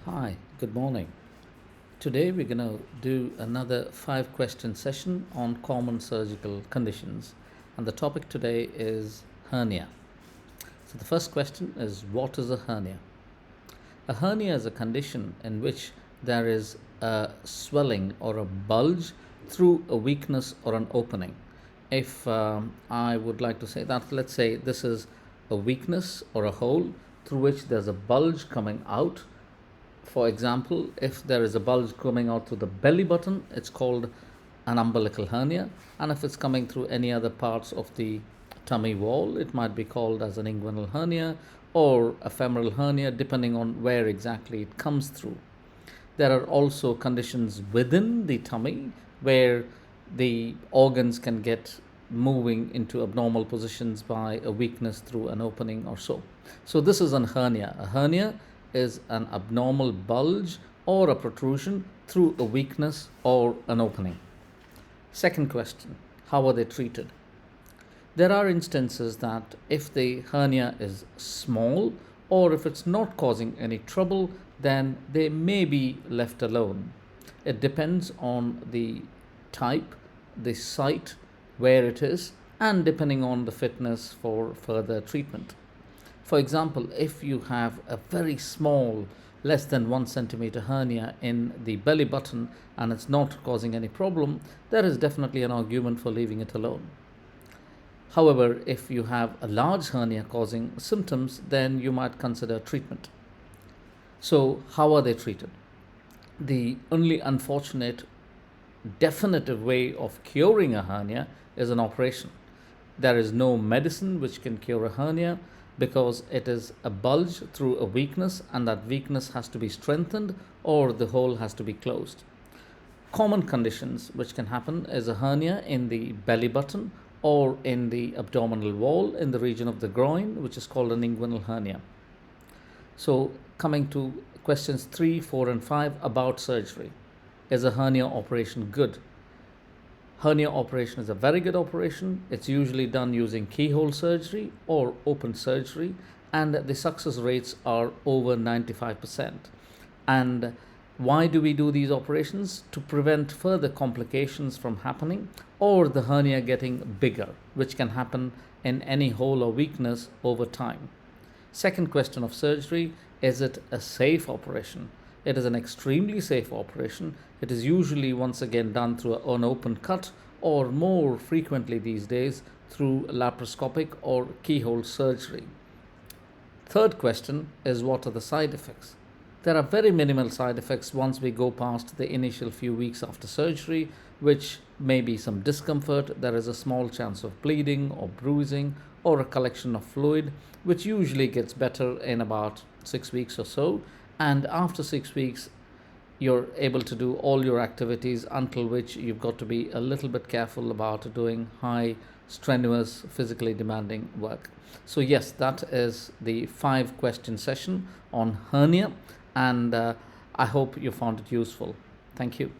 Hi, good morning. Today we're going to do another 5 question session on common surgical conditions. And the topic today is hernia. So the first question is, what is a hernia? A hernia is a condition in which there is a swelling or a bulge through a weakness or an opening. If I would like to say that, let's say this is a weakness or a hole through which there's a bulge coming out. For example, if there is a bulge coming out through the belly button, it's called an umbilical hernia. And if it's coming through any other parts of the tummy wall, it might be called as an inguinal hernia or a femoral hernia, depending on where exactly it comes through. There are also conditions within the tummy where the organs can get moving into abnormal positions by a weakness through an opening or so. So, this is an hernia. A hernia is an abnormal bulge or a protrusion through a weakness or an opening. Second question, how are they treated? There are instances that if the hernia is small or if it's not causing any trouble, then they may be left alone. It depends on the type, the site where it is, and depending on the fitness for further treatment. For example, if you have a very small, less than 1 centimeter hernia in the belly button and it's not causing any problem, there is definitely an argument for leaving it alone. However, if you have a large hernia causing symptoms, then you might consider treatment. So, how are they treated? The only unfortunate definitive way of curing a hernia is an operation. There is no medicine which can cure a hernia because it is a bulge through a weakness, and that weakness has to be strengthened or the hole has to be closed. Common conditions which can happen is a hernia in the belly button or in the abdominal wall in the region of the groin, which is called an inguinal hernia. So, coming to questions 3, 4, and 5 about surgery. Is a hernia operation good? Hernia operation is a very good operation. It's usually done using keyhole surgery or open surgery, and the success rates are over 95%. And why do we do these operations? To prevent further complications from happening or the hernia getting bigger, which can happen in any hole or weakness over time. Second question of surgery, is it a safe operation? It is an extremely safe operation. It is usually once again done through an open cut or more frequently these days through laparoscopic or keyhole surgery. Third question is, what are the side effects? There are very minimal side effects once we go past the initial few weeks after surgery, which may be some discomfort. There is a small chance of bleeding or bruising or a collection of fluid, which usually gets better in about 6 weeks or so. And after 6 weeks, you're able to do all your activities, until which you've got to be a little bit careful about doing high, strenuous, physically demanding work. So, yes, that is the 5 question session on hernia, and I hope you found it useful. Thank you.